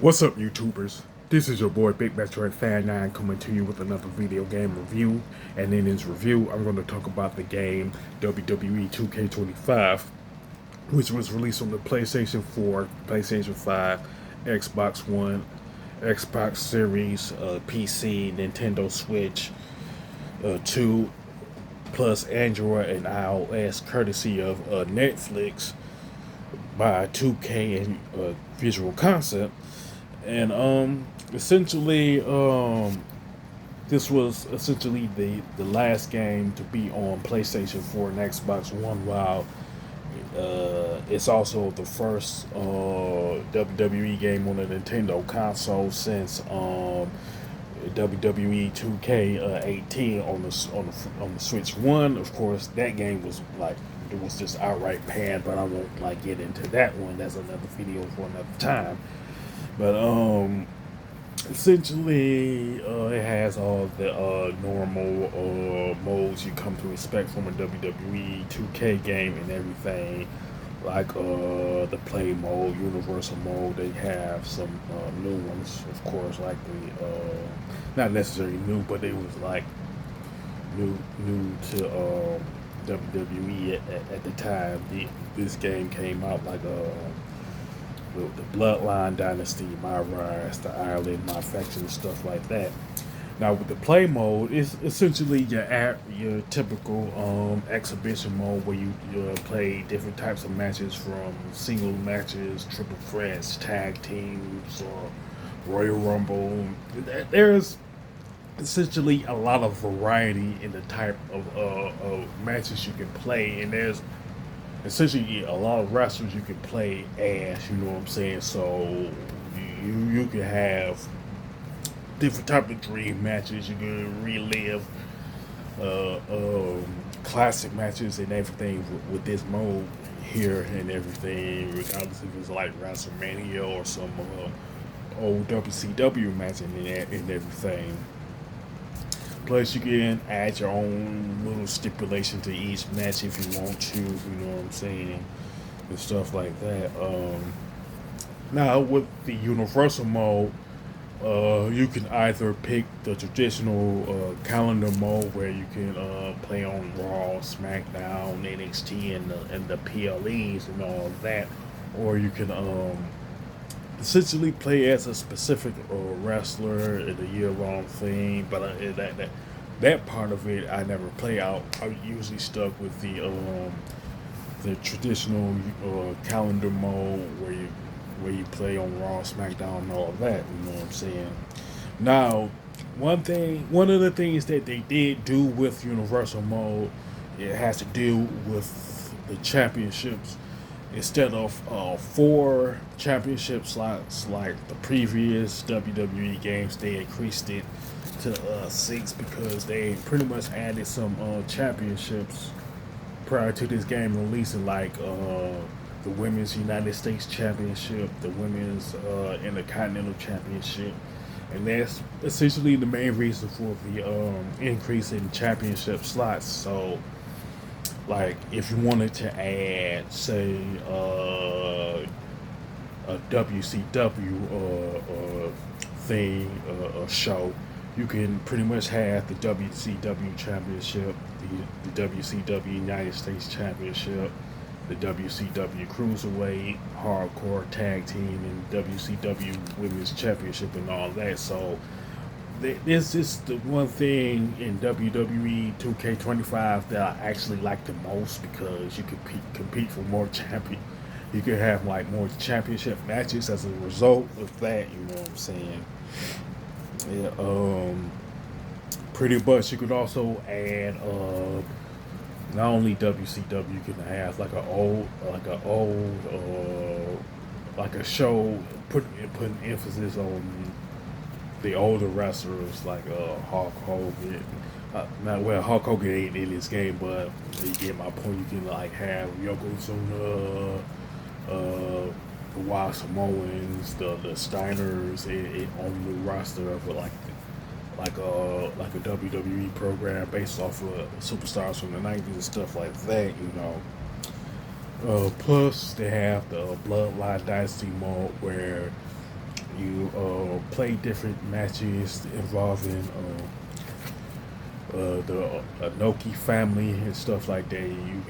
What's up, YouTubers? This is your boy Big Metro Fan 9 coming to you with another video game review. And in this review, I'm going to talk about the game WWE 2K25, which was released on the PlayStation 4, PlayStation 5, Xbox One, Xbox Series, PC, Nintendo Switch 2, plus Android and iOS, courtesy of Netflix by 2K and Visual Concept. And essentially, this was essentially the last game to be on PlayStation 4 and Xbox One. While it's also the first WWE game on a Nintendo console since WWE 2K18 on the Switch One. Of course, that game was like, it was just outright banned, but I won't like get into that one. That's another video for another time. But essentially, it has all the normal modes you come to expect from a WWE 2K game and everything, like the play mode, universal mode. They have some new ones, of course, like the not necessarily new, but they was like new to WWE at the time this game came out, like the Bloodline Dynasty, My Rise, the Ireland, My Faction, and stuff like that. Now with the play mode, it's essentially your typical exhibition mode where you play different types of matches, from single matches, triple threats, tag teams, or Royal Rumble. There's essentially a lot of variety in the type of matches you can play, and there's essentially a lot of wrestlers you can play as, you know what I'm saying? So you can have different type of dream matches. You can relive uh, um, classic matches and everything with this mode here and everything, regardless if it's like WrestleMania or some old WCW match and everything. Plus, you can add your own little stipulation to each match if you want to, you know what I'm saying, and stuff like that. Now, with the universal mode, you can either pick the traditional calendar mode where you can play on Raw, SmackDown, NXT, and the PLEs and all of that, or you can essentially play as a specific wrestler in a year-long thing. But that part of it I never play out. I usually stuck with the traditional calendar mode where you play on Raw, SmackDown, and all of that. You know what I'm saying? Now, one of the things that they did do with Universal Mode, it has to do with the championships. Instead of four championship slots like the previous WWE games, they increased it to six, because they pretty much added some championships prior to this game releasing, like the Women's United States Championship, the Women's Intercontinental Championship, and that's essentially the main reason for the increase in championship slots. So, like, if you wanted to add, say, a WCW thing, a show, you can pretty much have the WCW Championship, the WCW United States Championship, the WCW Cruiserweight, Hardcore Tag Team, and WCW Women's Championship, and all that. So this is the one thing in WWE 2K25 that I actually like the most, because you can compete for more champion. You can have like more championship matches as a result of that. You know what I'm saying? Yeah. Pretty much, you could also add not only WCW. You can have like like a show putting emphasis on the older wrestlers, like Hulk Hogan. Not well, Hulk Hogan ain't in this game, but you get my point. You can like have Yokozuna, the Wild Samoans, the Steiners on the roster of like a WWE program based off of superstars from the '90s and stuff like that. You know. Plus, they have the Bloodline Dynasty mode where You play different matches involving the Inoki family and stuff like that. You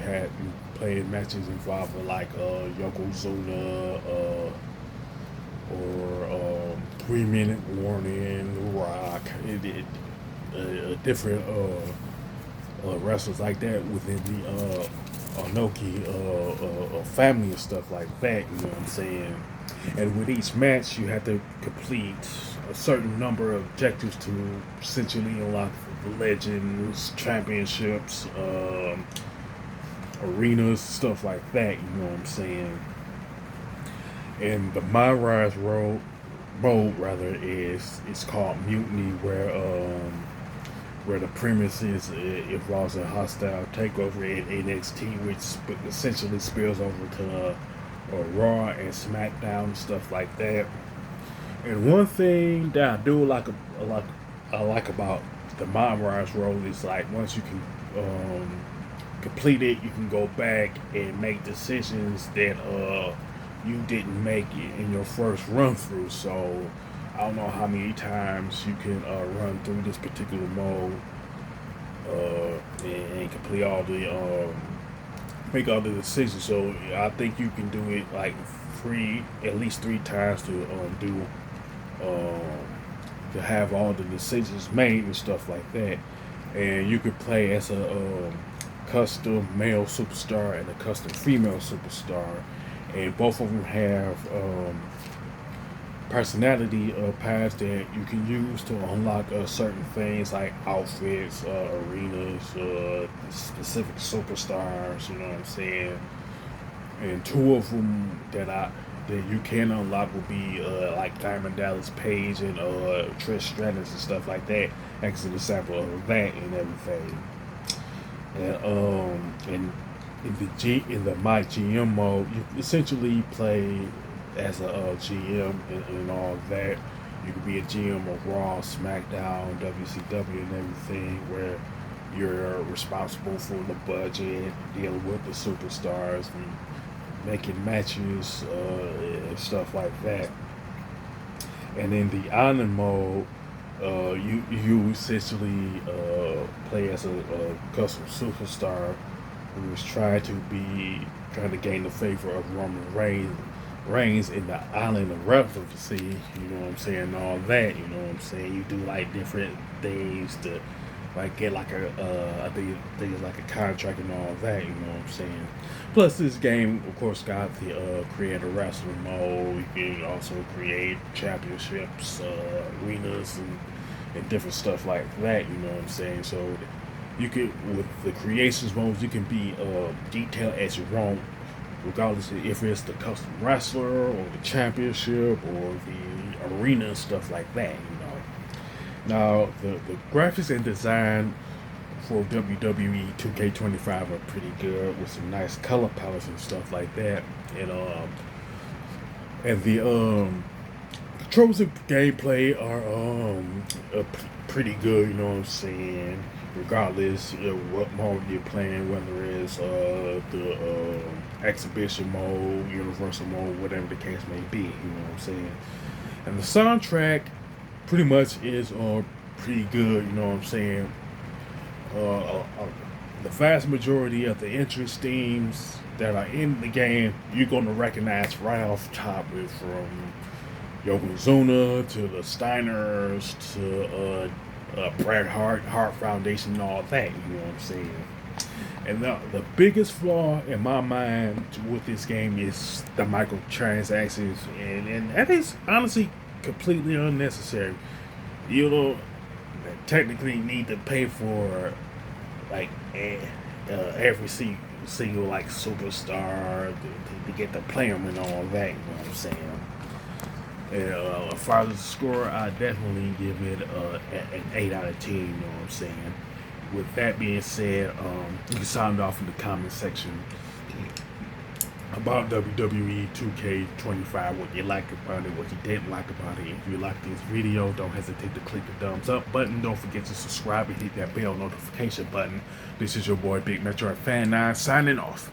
played matches involving like Yokozuna or 3 Minute Warning, Rock, different wrestlers like that within the Inoki family and stuff like that. You know what I'm saying? And with each match, you have to complete a certain number of objectives to essentially unlock legends, championships, arenas, stuff like that. You know what I'm saying? And the My Rise road mode rather is it's called Mutiny, where the premise is it involves a hostile takeover in NXT, which essentially spills over to Raw and SmackDown and stuff like that. And one thing that I do I like about the My Rise road is like once you can complete it, you can go back and make decisions that you didn't make it in your first run through. So I don't know how many times you can run through this particular mode and complete all the make all the decisions. So I think you can do it like at least 3 times to have all the decisions made and stuff like that. And you could play as a custom male superstar and a custom female superstar, and both of them have personality paths that you can use to unlock certain things like outfits, arenas, specific superstars. You know what I'm saying? And 2 of them that you can unlock will be like Diamond Dallas Page and Trish Stratus and stuff like that. As an example of that and everything. And in the My GM mode, you essentially play as a GM and all that. You could be a GM of Raw, SmackDown, WCW, and everything, where you're responsible for the budget, dealing with the superstars, and making matches and stuff like that. And in the Island mode, you essentially play as a custom superstar who is trying to gain the favor of Roman Reigns in the island of relevancy. You know what I'm saying? All that. You know what I'm saying? You do like different things to like get like I think it's like a contract and all that. You know what I'm saying? Plus, this game, of course, got the create a wrestling mode. You can also create championships, arenas, and different stuff like that. You know what I'm saying? So you could, with the creations modes, you can be detailed as you want, regardless of if it's the custom wrestler or the championship or the arena and stuff like that. You know. Now the graphics and design for WWE 2K25 are pretty good with some nice color palettes and stuff like that. And the controls and gameplay are pretty good. You know what I'm saying? Regardless of what mode you're playing, whether it's the exhibition mode, universal mode, whatever the case may be. You know what I'm saying? And the soundtrack pretty much is pretty good. You know what I'm saying? The vast majority of the entrance themes that are in the game, you're going to recognize right off the top, from Yokozuna to the Steiners to Bret Hart Foundation and all that. You know what I'm saying? And the biggest flaw in my mind with this game is the microtransactions, and that is honestly completely unnecessary. You don't technically need to pay for like every single like superstar to get to play them and all that. You know what I'm saying? As far as the score, I definitely give it an 8 out of 10. You know what I'm saying? With that being said, you can sound off in the comment section about WWE 2K25, what you liked about it, what you didn't like about it. If you like this video, don't hesitate to click the thumbs up button. Don't forget to subscribe and hit that bell notification button. This is your boy Big Metro Fan 9 signing off.